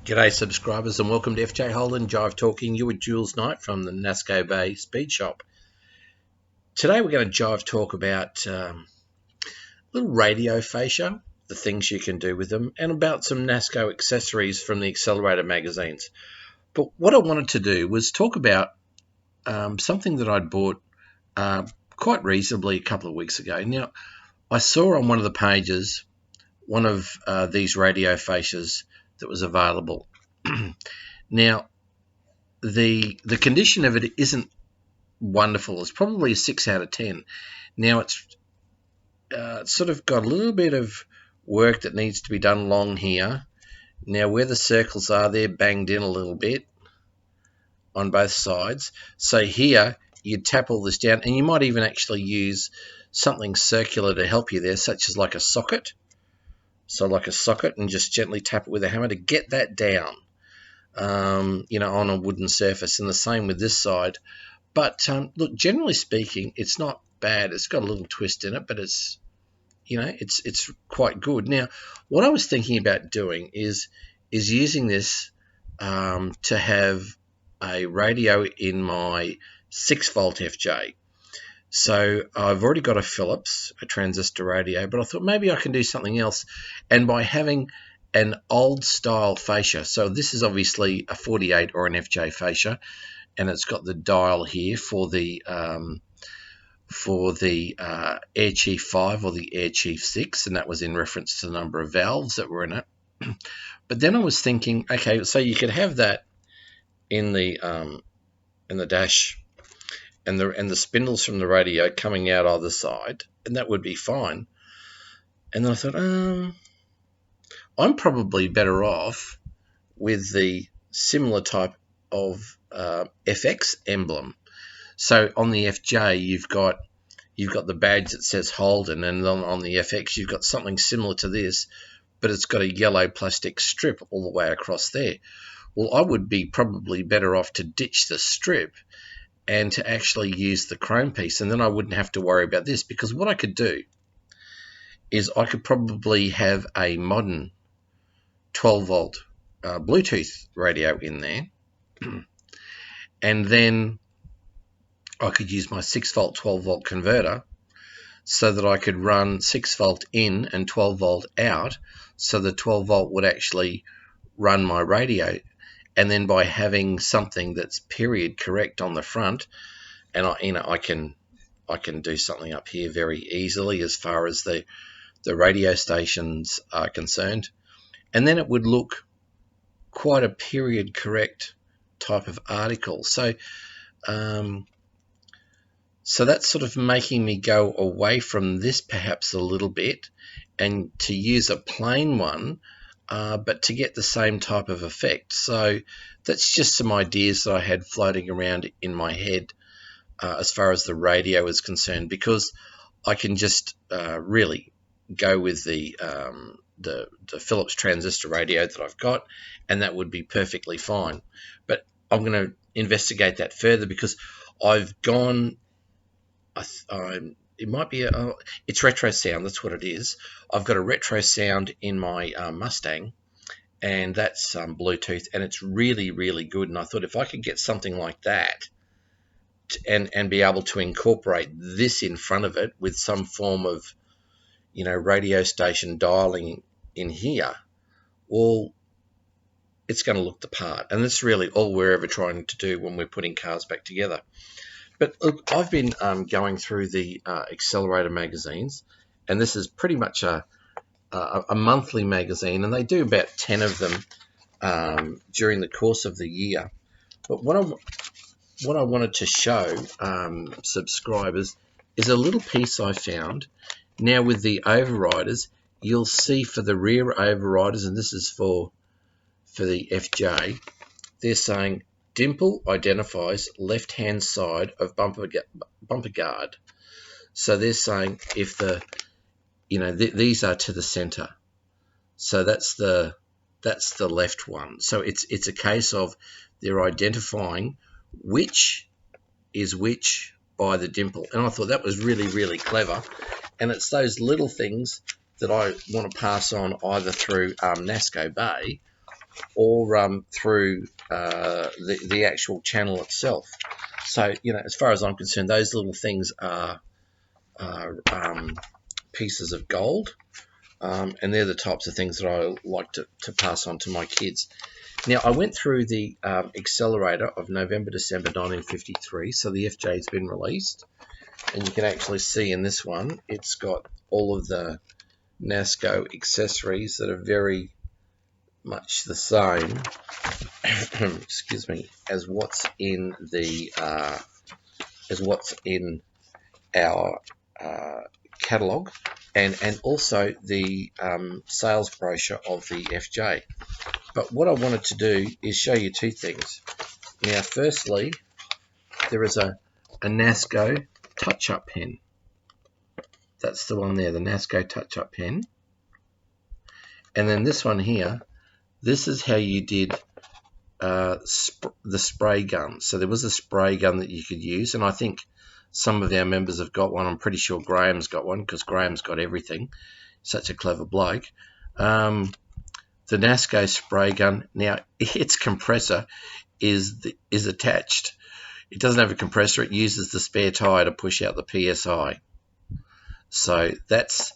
G'day subscribers and welcome to FJ Holden, Jive talking you with Jules Knight from the Nasco Bay Speed Shop. Today we're going to Jive talk about little radio fascia, the things you can do with them, and about some Nasco accessories from the Accelerator magazines. But what I wanted to do was talk about something that I'd bought quite reasonably a couple of weeks ago. Now, I saw on one of the pages one of these radio fascias that was available. Now, the condition of it isn't wonderful. It's probably a 6 out of 10. Now, it's sort of got a little bit of work that needs to be done along here. Now, where the circles are, they're banged in a little bit on both sides. So here, you tap all this down, and you might even actually use something circular to help you there, such as like a socket. So like a socket, and just gently tap it with a hammer to get that down, on a wooden surface. And the same with this side. But look, generally speaking, it's not bad. It's got a little twist in it, but it's quite good. Now, what I was thinking about doing is using this to have a radio in my 6-volt FJ. So I've already got a Philips, a transistor radio, but I thought maybe I can do something else. And by having an old style fascia, so this is obviously a 48 or an FJ fascia, and it's got the dial here for the Air Chief 5 or the Air Chief 6, and that was in reference to the number of valves that were in it. But then I was thinking, okay, so you could have that in the dash, and the spindles from the radio coming out either side, and that would be fine. And then I thought, I'm probably better off with the similar type of FX emblem. So on the FJ, you've got the badge that says Holden, and on the FX, you've got something similar to this, but it's got a yellow plastic strip all the way across there. Well, I would be probably better off to ditch the strip and to actually use the chrome piece, and then I wouldn't have to worry about this, because what I could do is I could probably have a modern 12-volt Bluetooth radio in there, and then I could use my 6-volt 12-volt converter so that I could run 6-volt in and 12-volt out, so the 12-volt would actually run my radio. And then by having something that's period correct on the front, and I can do something up here very easily as far as the radio stations are concerned, and then it would look quite a period correct type of article. So that's sort of making me go away from this perhaps a little bit, and to use a plain one, but to get the same type of effect. So that's just some ideas that I had floating around in my head as far as the radio is concerned, because I can just really go with the Philips transistor radio that I've got, and that would be perfectly fine. But I'm going to investigate that further, because I've gone, it might be it's retro sound. That's what it is. I've got a retro sound in my Mustang, and that's Bluetooth, and it's really, really good. And I thought if I could get something like that and be able to incorporate this in front of it with some form of, radio station dialing in here, well, it's going to look the part. And that's really all we're ever trying to do when we're putting cars back together. But look, I've been going through the Accelerator magazines, and this is pretty much a monthly magazine, and they do about 10 of them during the course of the year. But what I wanted to show subscribers is a little piece I found. Now with the overriders, you'll see for the rear overriders, and this is for the FJ, they're saying dimple identifies left-hand side of bumper guard. So they're saying if these are to the center, so that's the left one. So it's a case of they're identifying which is which by the dimple, and I thought that was really, really clever. And it's those little things that I want to pass on either through Nasco Bay or through the actual channel itself. So, as far as I'm concerned, those little things are pieces of gold, and they're the types of things that I like to pass on to my kids. Now, I went through the accelerator of November, December 1953, so the FJ's been released, and you can actually see in this one, it's got all of the Nasco accessories that are very much the same excuse me, as what's in our catalogue, and also the sales brochure of the FJ. But what I wanted to do is show you two things. Now, firstly, there is a Nasco touch-up pen. That's the one there, the Nasco touch-up pen. And then this one here, this is how you did the spray gun. So there was a spray gun that you could use, and I think some of our members have got one. I'm pretty sure Graham's got one, because Graham's got everything. Such a clever bloke. The Nasco spray gun, now its compressor is attached. It doesn't have a compressor. It uses the spare tire to push out the PSI. So that's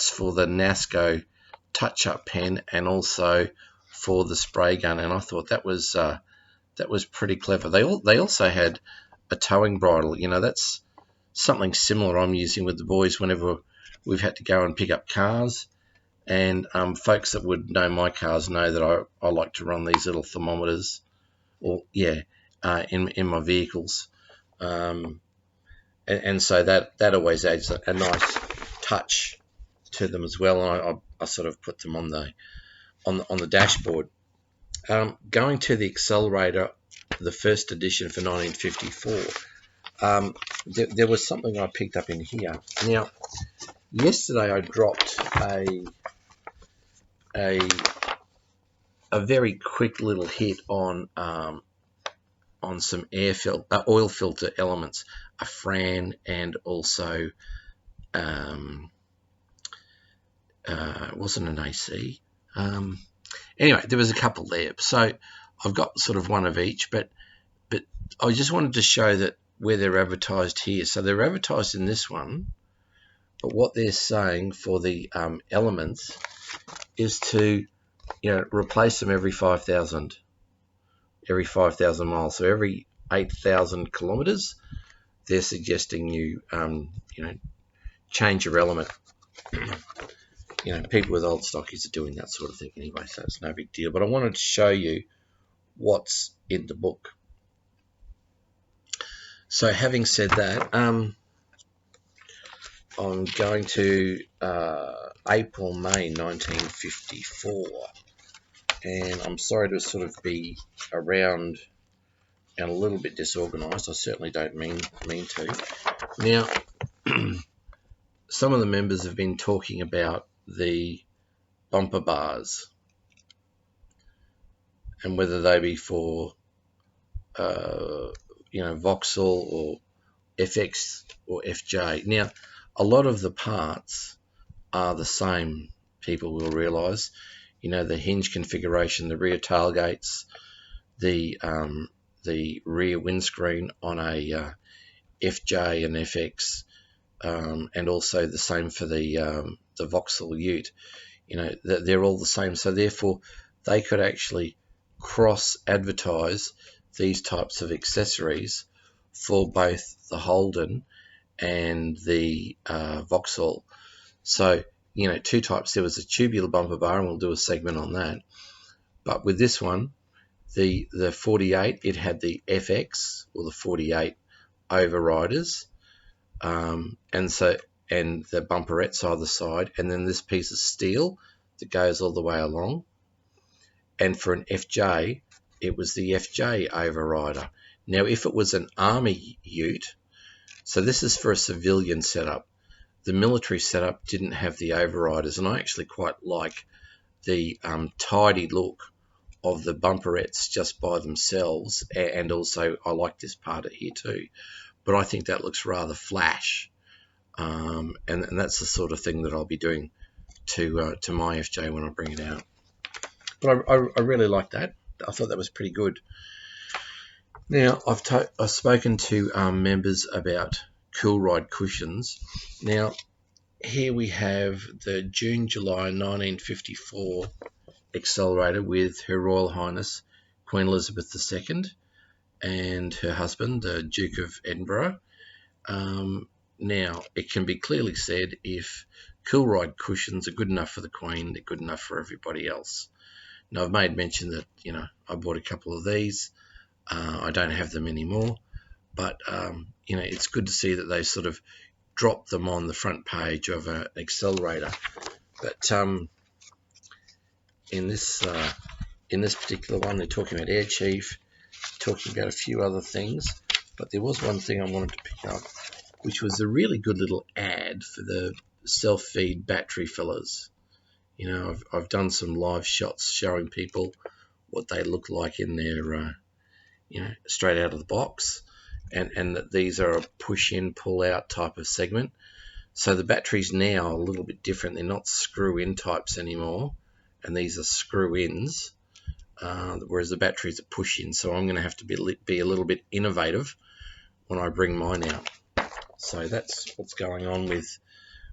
for the Nasco touch-up pen, and also for the spray gun. And I thought that was pretty clever. They also had a towing bridle. That's something similar I'm using with the boys whenever we've had to go and pick up cars. And folks that would know my cars know that I like to run these little thermometers, in my vehicles, and so that always adds a nice touch to them as well. And I sort of put them on the dashboard. Going to the accelerator, the first edition for 1954, there was something I picked up in here. Now, yesterday I dropped a very quick little hit on some oil filter elements, a Fran, and also wasn't an AC. Anyway, there was a couple there, so I've got sort of one of each, but I just wanted to show that where they're advertised here. So they're advertised in this one, but what they're saying for the elements is to replace them every 5,000 miles. So every 8,000 kilometers, they're suggesting you change your element. People with old stockies are doing that sort of thing anyway, so it's no big deal. But I wanted to show you what's in the book. So having said that, I'm going to April, May 1954, and I'm sorry to sort of be around and a little bit disorganized. I certainly don't mean to. Now, some of the members have been talking about the bumper bars and whether they be for Vauxhall or FX or FJ. Now, a lot of the parts are the same, people will realise. The hinge configuration, the rear tailgates, the rear windscreen on a FJ and FX, and also the same for the Vauxhall Ute. They're all the same, so therefore they could actually cross-advertise these types of accessories for both the Holden and the Vauxhall. So, two types. There was a tubular bumper bar, and we'll do a segment on that. But with this one, the 48, it had the FX, or the 48 overriders, and the bumperettes either side, and then this piece of steel that goes all the way along. And for an FJ, it was the FJ overrider. Now, if it was an army ute, so this is for a civilian setup. The military setup didn't have the overriders, and I actually quite like the tidy look of the bumperettes just by themselves, and also I like this part here too, but I think that looks rather flash, and that's the sort of thing that I'll be doing to my FJ when I bring it out. But I really like that. I thought that was pretty good. Now, I've spoken to members about Cool Ride cushions. Now, here we have the June-July 1954 accelerator with Her Royal Highness Queen Elizabeth II and her husband, the Duke of Edinburgh. Now, it can be clearly said if Cool Ride cushions are good enough for the Queen, they're good enough for everybody else. Now, I've made mention that, I bought a couple of these. I don't have them anymore, but, it's good to see that they sort of dropped them on the front page of an accelerator. But in this particular one, they're talking about Air Chief, talking about a few other things, but there was one thing I wanted to pick up, which was a really good little ad for the self-feed battery fillers. I've done some live shots showing people what they look like in their, straight out of the box, and that these are a push-in, pull-out type of segment. So the batteries now are a little bit different. They're not screw-in types anymore, and these are screw-ins, whereas the batteries are push-in. So I'm going to have to be a little bit innovative when I bring mine out. So that's what's going on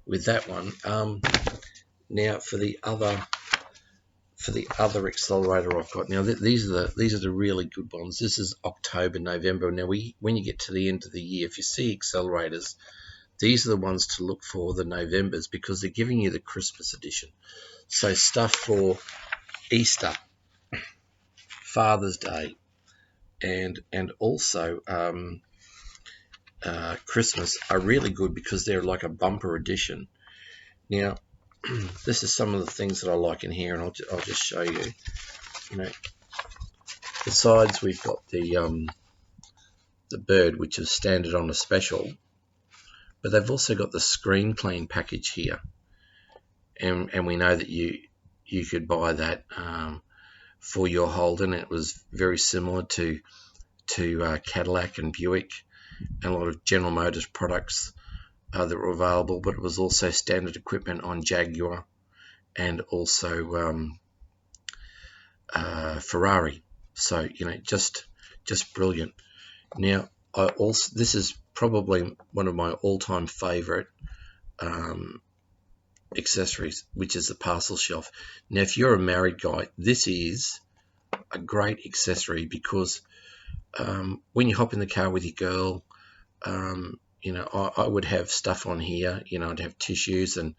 with that one. Now for the other accelerator I've got. Now these are the really good ones. This is October, November. Now when you get to the end of the year, if you see accelerators, these are the ones to look for, the Novembers, because they're giving you the Christmas edition. So stuff for Easter, Father's Day, and also Christmas are really good because they're like a bumper edition. Now, this is some of the things that I like in here, and I'll just show you. Besides, we've got the bird, which is standard on a special, but they've also got the screen clean package here, and we know that you could buy that for your Holden. It was very similar to Cadillac and Buick and a lot of General Motors products that were available, but it was also standard equipment on Jaguar and also Ferrari. So just brilliant. Now this is probably one of my all-time favorite accessories, which is the parcel shelf. Now if you're a married guy, this is a great accessory because when you hop in the car with your girl, I would have stuff on here. I'd have tissues, and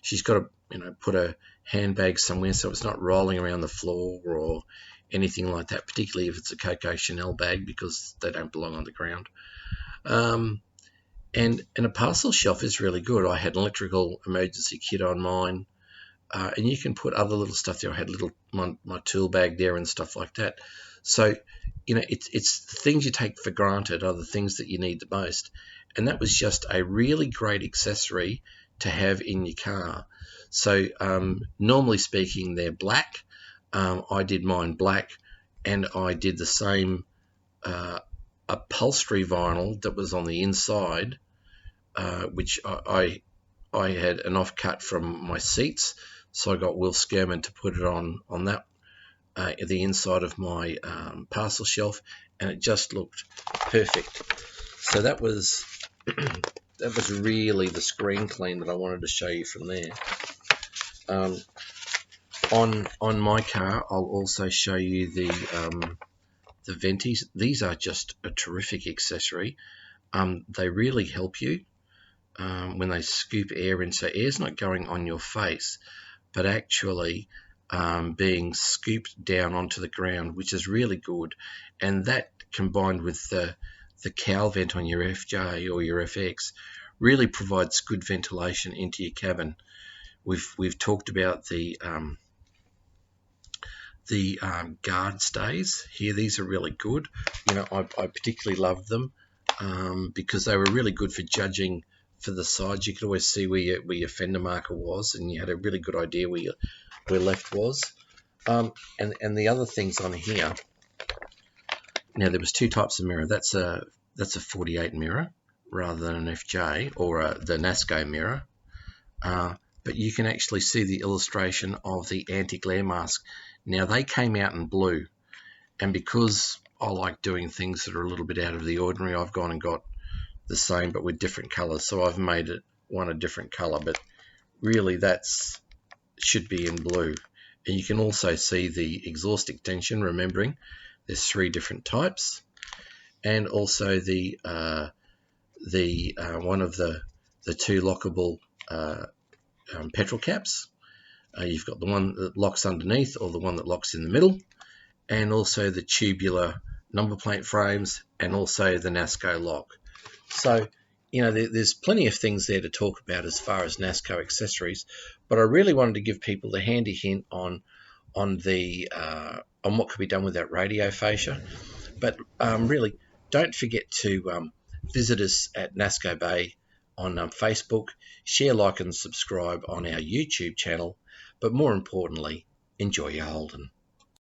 she's got to put a handbag somewhere so it's not rolling around the floor or anything like that, particularly if it's a Coco Chanel bag, because they don't belong on the ground. And a parcel shelf is really good. I had an electrical emergency kit on mine, and you can put other little stuff there. I had my tool bag there and stuff like that. So it's the things you take for granted are the things that you need the most. And that was just a really great accessory to have in your car. So normally speaking, they're black. I did mine black, and I did the same upholstery vinyl that was on the inside, which I had an offcut from my seats. So I got Will Skerman to put it on that, the inside of my parcel shelf, and it just looked perfect. So that was really the screen clean that I wanted to show you from there. On my car, I'll also show you the venties. These are just a terrific accessory. They really help you when they scoop air in, so air's not going on your face, but actually being scooped down onto the ground, which is really good. And that, combined with the cowl vent on your FJ or your FX, really provides good ventilation into your cabin. We've talked about the guard stays here. These are really good. I particularly loved them because they were really good for judging for the sides. You could always see where your fender marker was, and you had a really good idea where left was. And the other things on here. Now there was two types of mirror. That's a 48 mirror rather than an FJ or the Nasco mirror. But you can actually see the illustration of the anti-glare mask. Now they came out in blue, and because I like doing things that are a little bit out of the ordinary, I've gone and got the same but with different colors. So I've made it one a different color, but really that's should be in blue. And you can also see the exhaust extension, remembering there's 3 different types, and also the one of the 2 lockable petrol caps. You've got the one that locks underneath or the one that locks in the middle, and also the tubular number plate frames, and also the Nasco lock. So, you know, there's plenty of things there to talk about as far as Nasco accessories, but I really wanted to give people the handy hint on what could be done with that radio fascia. But really, don't forget to visit us at Nasco Bay on Facebook, share, like, and subscribe on our YouTube channel. But more importantly, enjoy your Holden.